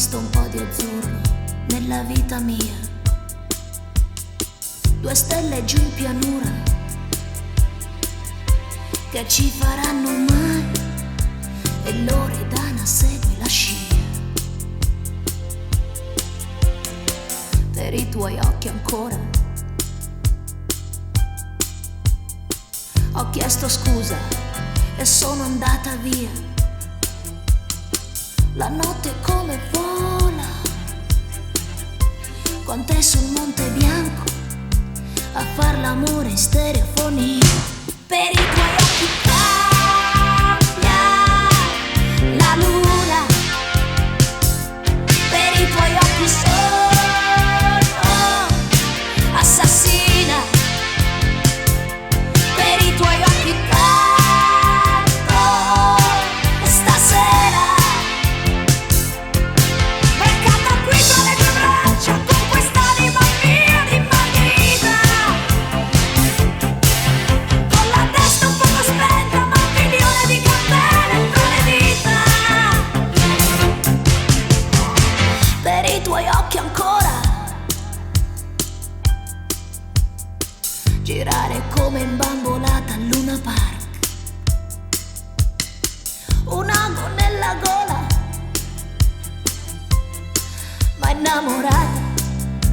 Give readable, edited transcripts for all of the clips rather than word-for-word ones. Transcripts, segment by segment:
visto un po' di azzurro nella vita mia, 2 stelle giù in pianura che ci faranno male e Loredana segue la scia. Per i tuoi occhi ancora ho chiesto scusa e sono andata via. La notte come vola con te sul Monte Bianco a far l'amore in stereofonia. Per i tuoi occhi cambia la luna, per i tuoi occhi sono assassina, per i tuoi occhi canto stasera. Beccata qui tra le tue braccia con quest'anima mia di Margherita, con la testa un poco spenta ma un milione di candele tra le dita. Per i tuoi occhi ancora girare come in bambolata al Luna Park, un ago nella gola ma innamorata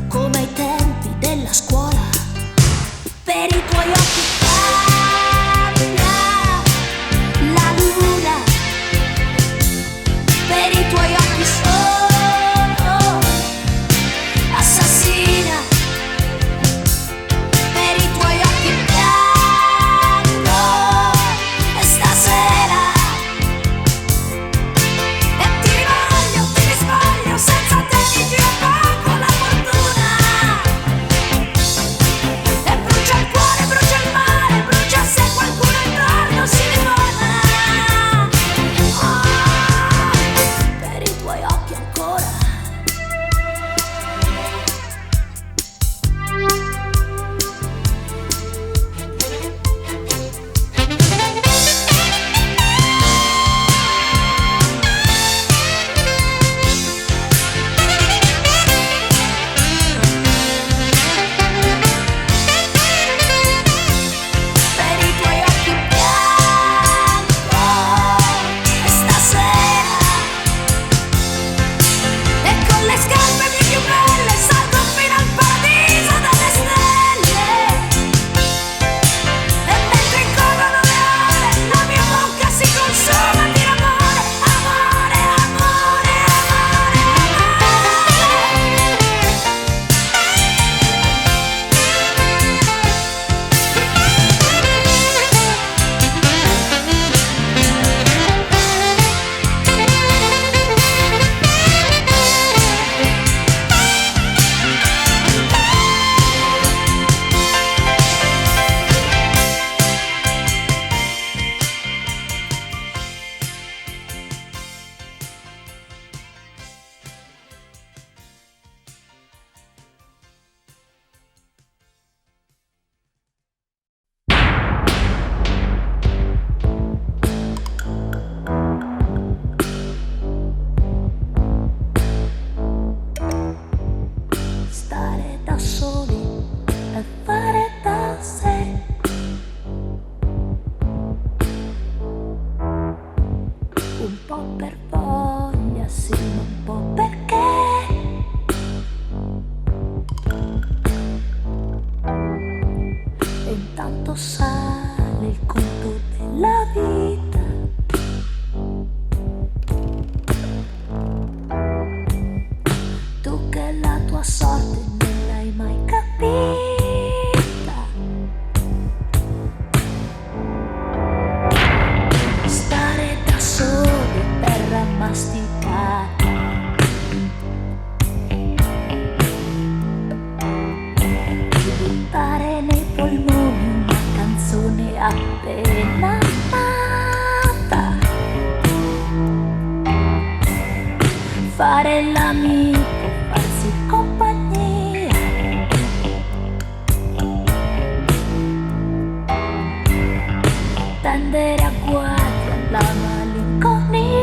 come ai tempi della scuola. Per i tuoi occhi cambia la luna, per i tuoi occhi sono assassina, per i tuoi occhi piango stasera. E ti risvoglio senza te mi gira poco la fortuna. E brucia il cuore, brucia il mare, brucia se qualcuno intorno si ritorna. Per i tuoi occhi ancora per i tuoi occhi bianco stasera. E con le scarpe più belle salgo fino al paradiso delle stelle. E mentre corrono le ore la mia bocca si consuma di amore, amore, amore, amore, stare da soli e fare da sé. Un po' per voglia, sì, ma un po' perché. E intanto sale il conto della vita. Tu che la tua sorte non l'hai mai capita. Stare da soli, terra masticata. Buttare nei polmoni una canzone appena nata. Fare l'amico, farsi compagnia. Tendere a guardia la malinconia.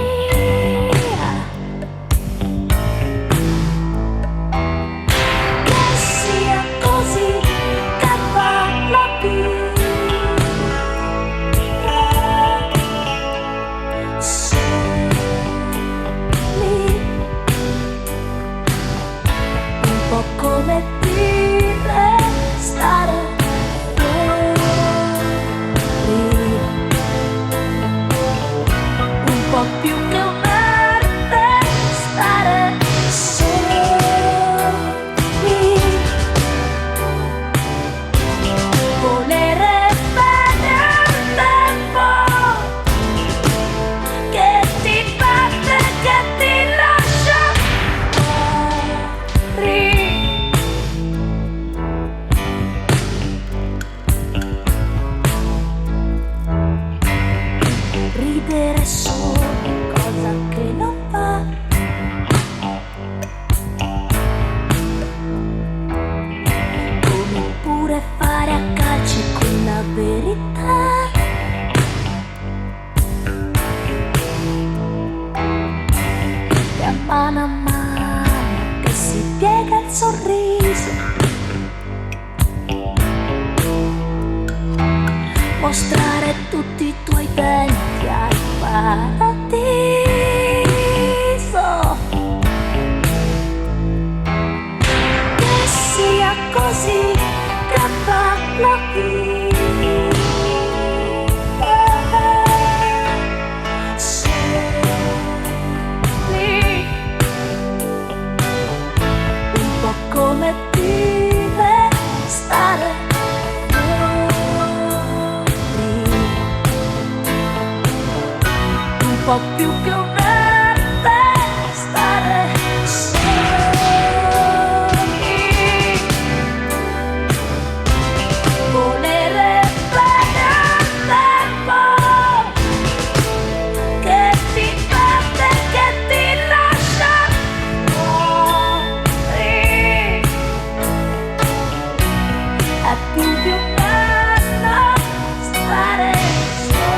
mano a mano che si piega il sorriso, mostrare tutti i tuoi denti al paradiso. Che sia così che fa la vita. Come dire stare fuori, un po' più che un'arte stare soli, volere bene al tempo che ti batte, che ti lascia. È più di un anno stare soli,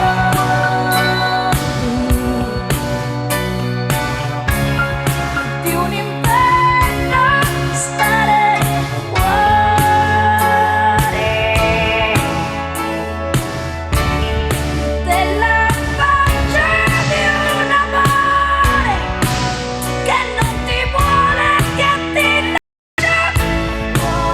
più di un inverno stare fuori, della pace di un amore che non ti vuole, che ti lascia fuori.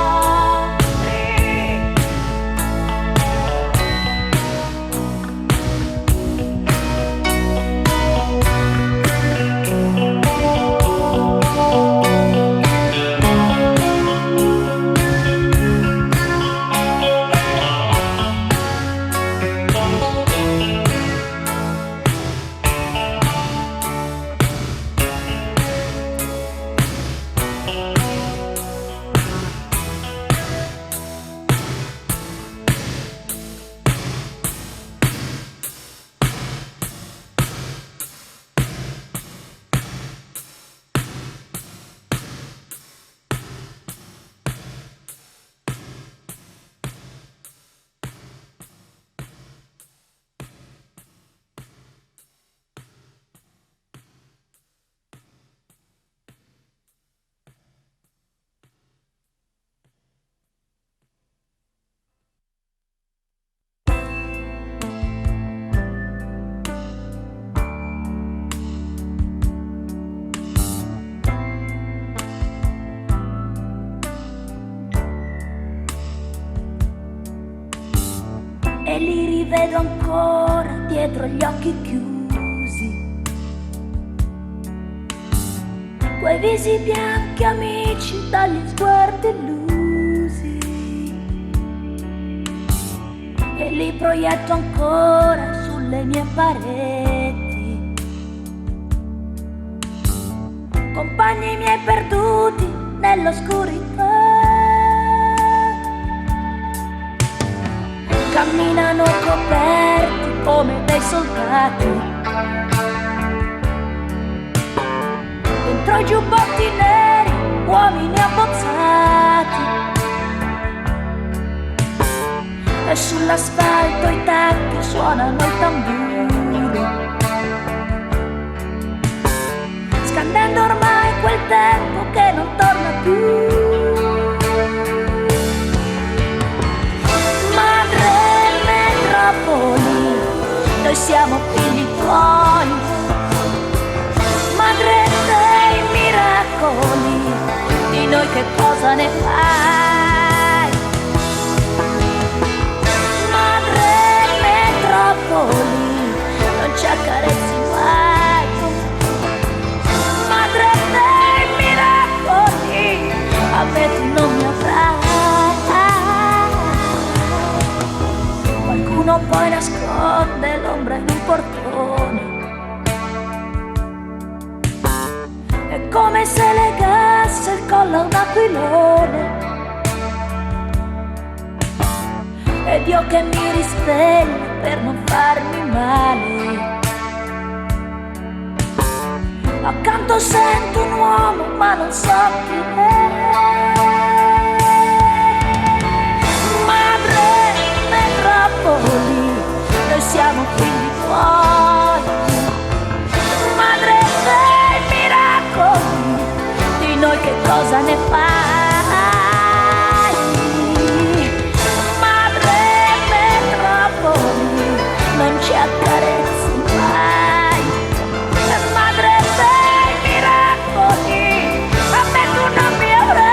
E li rivedo ancora dietro gli occhi chiusi, quei visi bianchi amici dagli sguardi illusi, e li proietto ancora sulle mie pareti, compagni miei perduti nell'oscurità. Camminano coperti come dei soldati, dentro i giubbotti neri, uomini abbozzati, e sull'asfalto i tacchi suonano il tamburo, scandendo ormai quel tempo che non torna più. Noi siamo figli tuoi, madre dei miracoli, di noi che cosa ne fai? Madre metropoli, non ci accarezzi mai. Madre dei miracoli, a me tu non mi avrai. Qualcuno poi nasconde l'ombra in un portone, è come se legasse il collo a un aquilone, ed io che mi risveglio per non farmi male, accanto sento un uomo ma non so chi è. Madre metropoli, noi siamo figli tuoi, madre dei miracoli, cosa ne fai? Madre metropoli, non ci accarezzi mai. Madre dei miracoli, a me tu non mi avrai.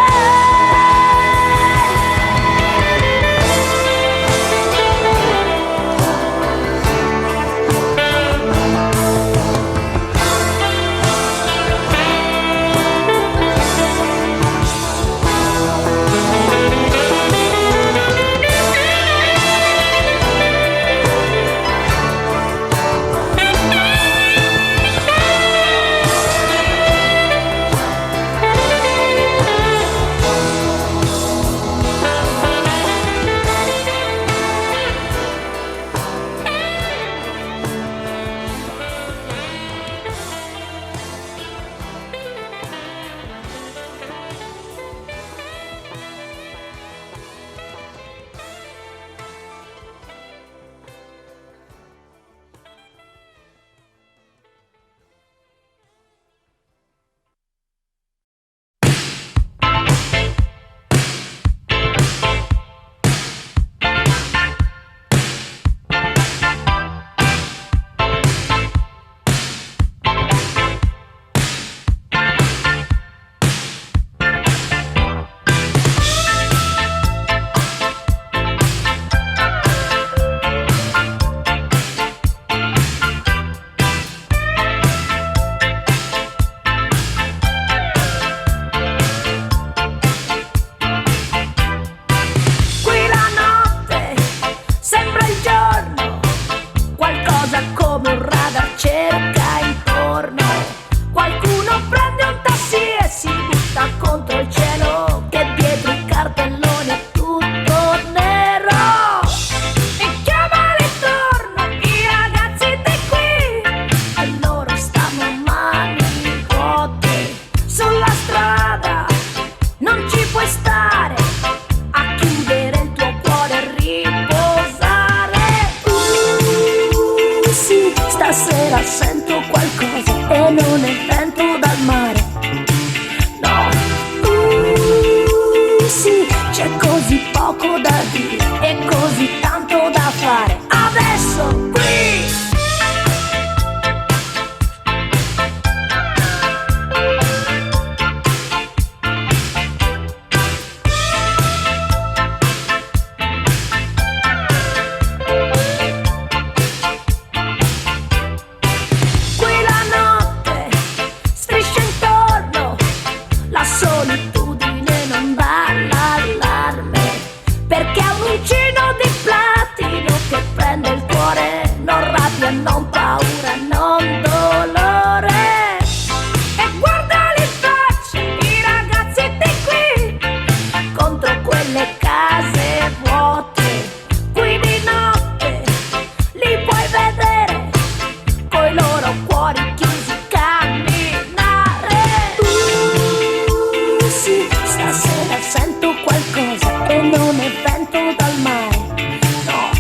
Stasera sento qualcosa e non è vento dal mare. No, sì, c'è così poco da dire e così tanto da fare. Adesso qui. Perché è un uncino di platino che prende il cuore, non rabbia, non paura, non dolore. E guardali in faccia i ragazzi di qui, contro quelle case vuote. Qui di notte li puoi vedere, coi loro cuori chiusi camminare. Sì, stasera sento qualcosa e non è vento dal mare. No,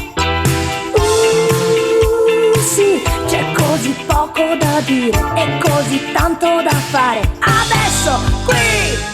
sì, c'è così poco da dire e così tanto da fare. Adesso qui.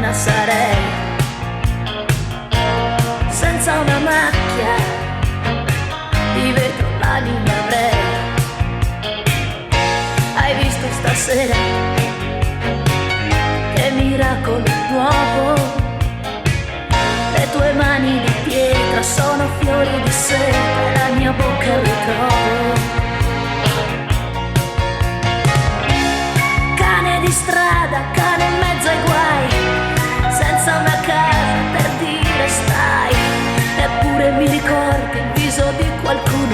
donna sarei, senza una macchia di vetro l'anima avrei. Hai visto stasera che miracolo nuovo? Le tue mani di pietra sono fiori di seta e la mia bocca è il ritrovo. Cane di strada, cane in mezzo ai guai, senza una casa per dire stai, eppure mi ricordi il viso di qualcuno.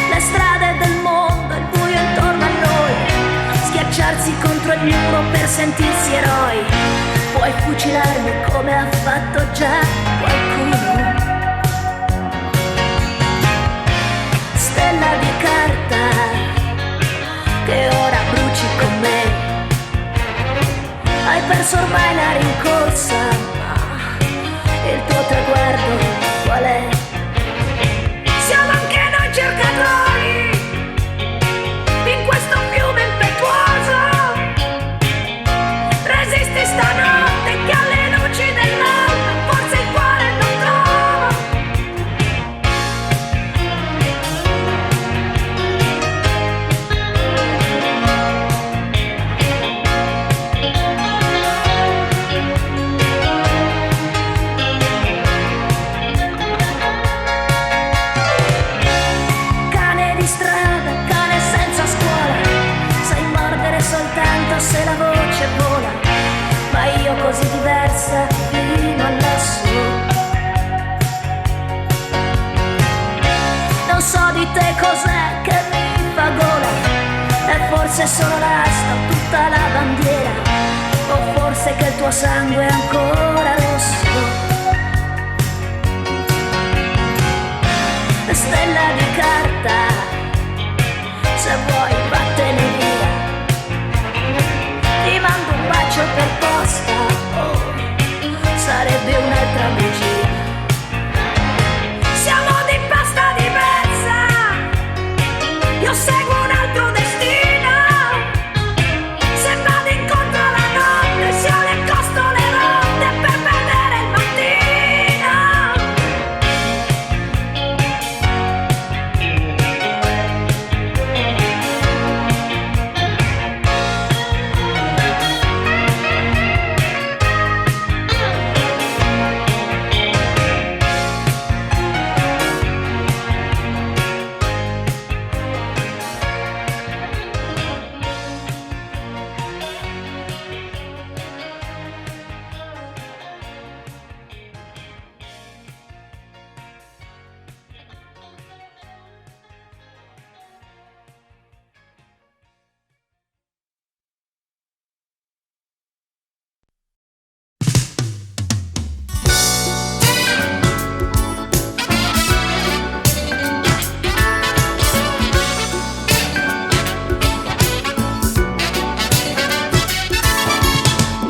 Le strade del mondo, il buio intorno a noi, schiacciarsi contro il muro per sentirsi eroi. Puoi fucilarmi come ha fatto già qualcuno. Stella di carta che ora bruci con me, hai perso ormai la rincorsa, ma il tuo traguardo qual è? Siamo anche noi cercatori in questo fiume impetuoso. Resisti stanotte che alle luci dell'alba forse il cuore non trova. Cane di strada, cane senza scuola, sai mordere soltanto se la voce vola, ma io così diversa fino all'osso. Non so di te cos'è che mi fa gola, e forse solo l'asta o tutta la bandiera, o forse che il tuo sangue è ancora rosso. Stella di carta, se vuoi vattene via, ti mando un bacio per posta, oh, sarebbe un'altra bugia. Siamo di pasta diversa, io seguo un altro destino. Se vado incontro alla notte, se ho le costole rotte per vedere il mattino.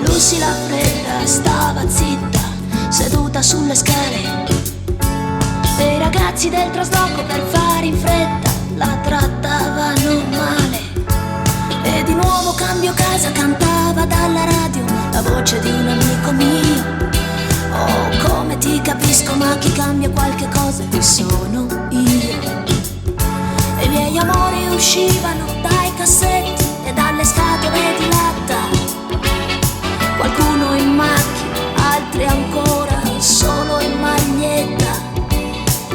Lucy la fredda stava zitta, seduta sulle scale, e i ragazzi del trasloco per fare in fretta la trattavano male. E di nuovo cambio casa, cantava dalla radio la voce di un amico mio. Oh, come ti capisco, ma chi cambia qualche cosa chi sono io. E i miei amori uscivano dai cassetti e dalle scatole di latta, qualcuno in macchina, altri ancora solo in maglietta,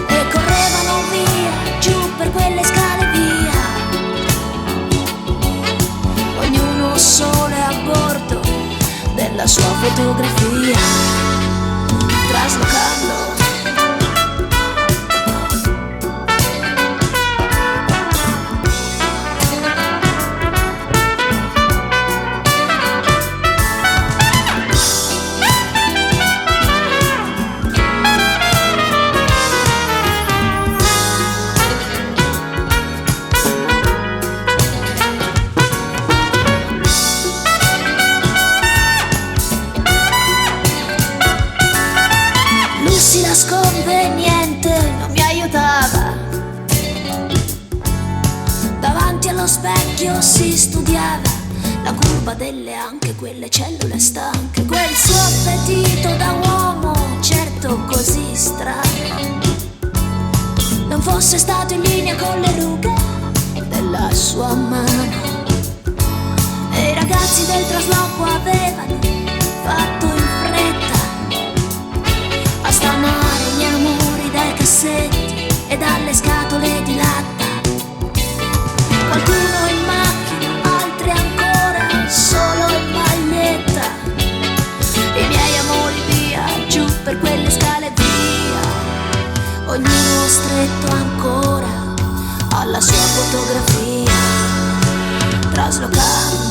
e correvano via, giù per quelle scale via, ognuno solo a bordo della sua fotografia, traslocando. la curva delle anche quelle cellule stanche, quel suo appetito da uomo, certo così strano, non fosse stato in linea con le rughe della sua mano. E i ragazzi del trasloco avevano fatto in fretta a stanare gli amori dai cassetti e dalle scatole di latta. Qualcuno in macchina, altri ancora solo in maglietta. I miei amori via, giù per quelle scale via, ognuno stretto ancora alla sua fotografia, traslocando.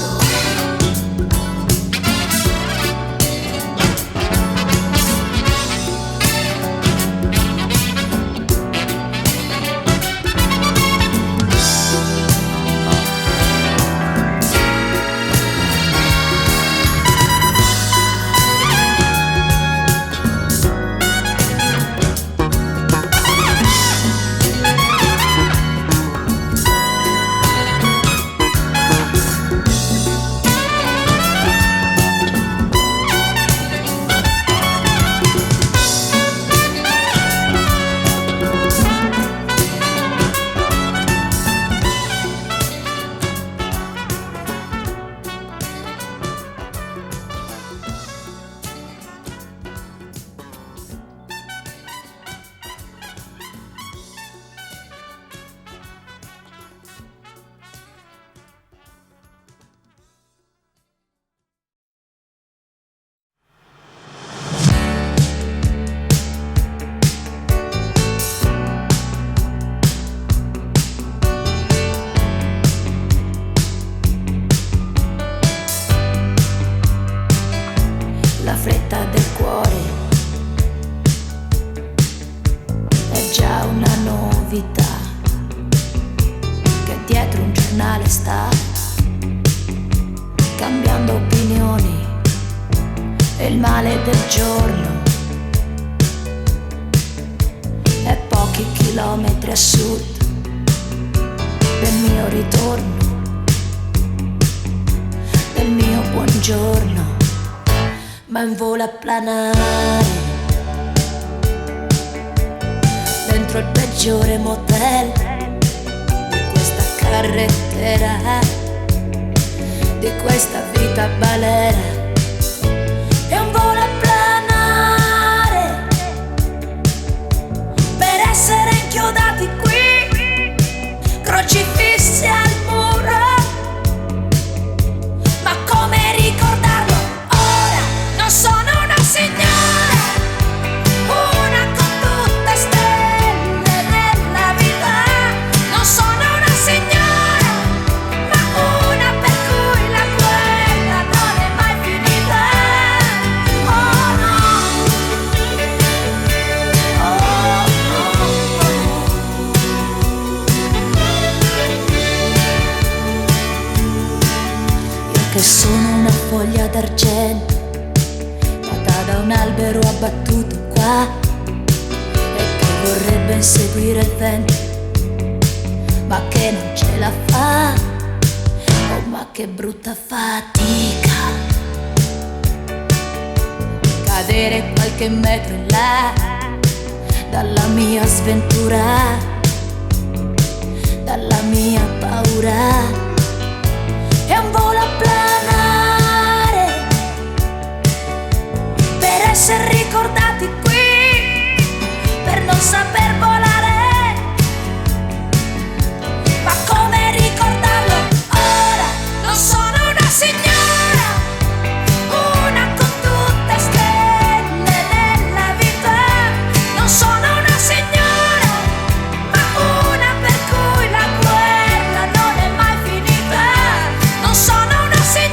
La fretta del cuore è già una novità, che dietro un giornale sta cambiando opinioni e il male del giorno è pochi chilometri a sud del mio ritorno, del mio buongiorno. Ma in volo a planare dentro il peggiore motel di questa carrettera, di questa vita balera. È un volo a planare per essere inchiodati qui, crocifissi al muro. Ma come ricordarlo? Non sono una signora, una con tutte stelle nella vita. Non sono una signora, ma una per cui la guerra non è mai finita. Oh no, Io che sono una foglia d'argento da un albero abbattuto qua e che vorrebbe inseguire il vento, ma che non ce la fa. Oh, ma che brutta fatica cadere qualche metro in là dalla mia sventura, dalla mia paura. È un volo a planare per essere ricordati qui, per non saper volare. Ma come ricordarlo ora? Non sono una signora, una con tutte stelle nella vita. Non sono una signora, ma una per cui la guerra non è mai finita. Non sono una signora,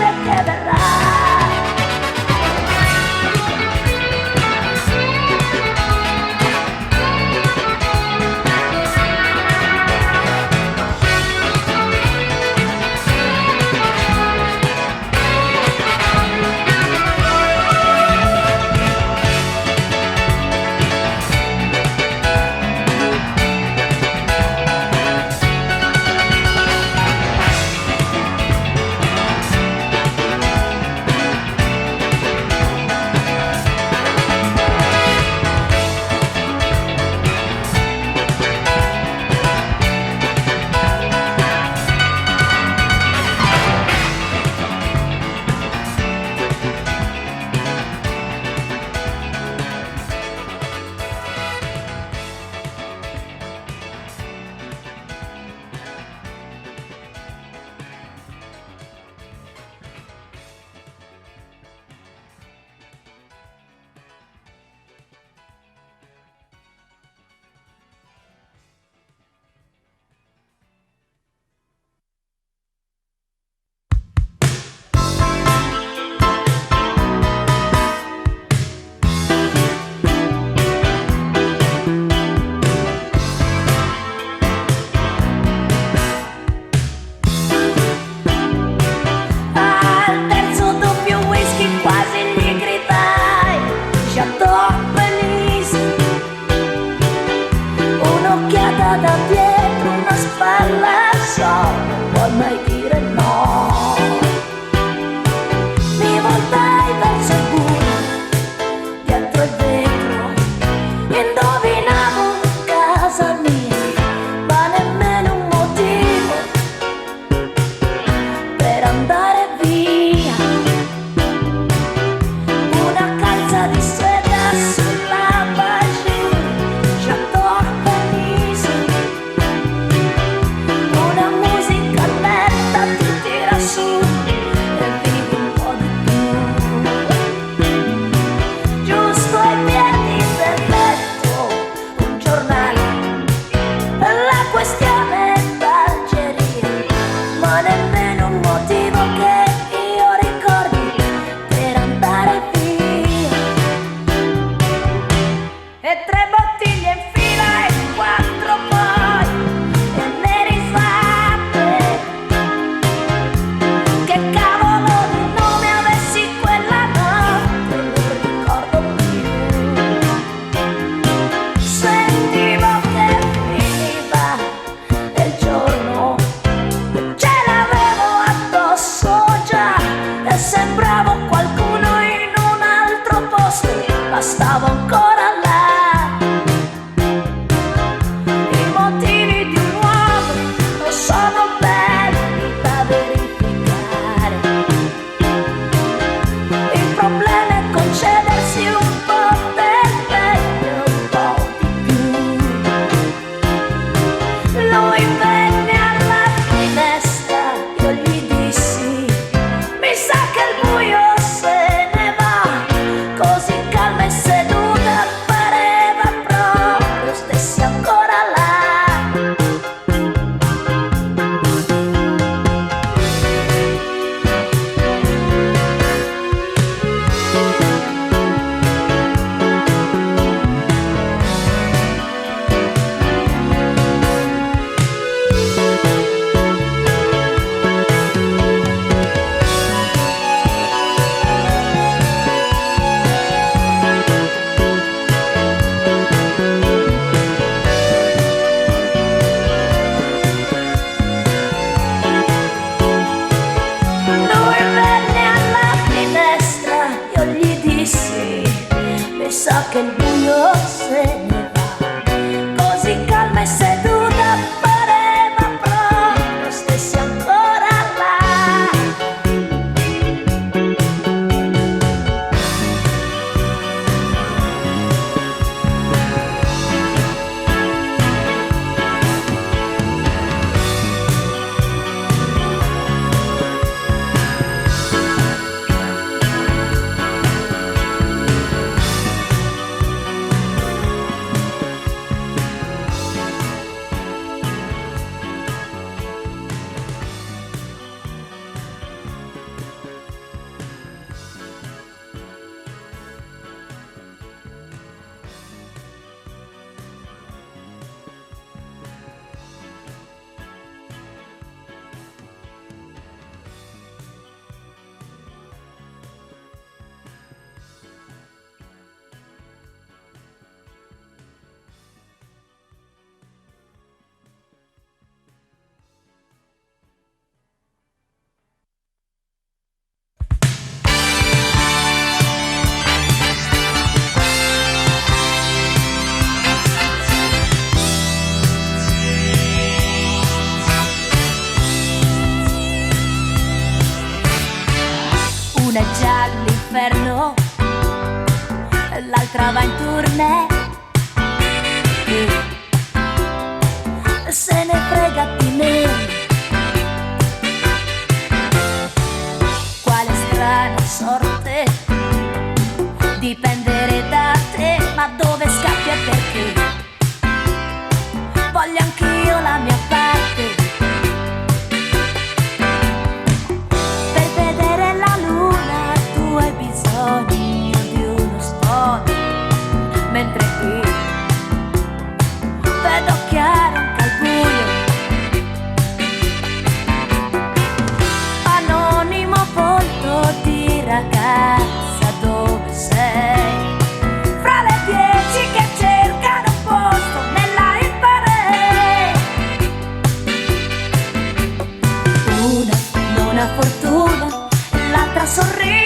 notte che verrà. Da dietro una spalla so, non vuoi mai dire no. Mi voltai verso il buio, dietro il vetro, indovinavo casa mia, ma nemmeno un motivo per andare via. Una calza di seta sulla pagina, j'adore Venise. Una musica lenta ti tira su e vivi un po' di più. Giusto ai piedi del letto, un giornale, la questione d'Algeria, ma nemmeno un motivo che io ricordi per andare via. E 3 bottiglie in fila e 4 poi, e ne risate. Che cavolo di nome avessi quella notte, non ricordo più. Sentivo che finiva il giorno, ce l'avevo addosso già e sembravo qualcuno in un altro posto, ma stavo ancora là. I motivi di un uomo non sono belli da verificare. Il problema è concedersi un po' del meglio, un po' di più. Lui venne alla finestra, io gli dissi: mi sa che il buio se ne va. Così calma e seduta pareva proprio stessi ancora là. una è già all'inferno, l'altra va in tournée e se ne frega di me. Quale strana sorte dipendere da te, ma dove scappi e perché? Voglio anch'io la mia parte. Per vedere la luna tu hai bisogno di uno spot, mentre qui vedo chiaro anche al buio. Anonimo volto di ragazza, dove sei? Fra le 10 che cercano un posto nella hit parade. Una non ha fortuna, l'altra sorride.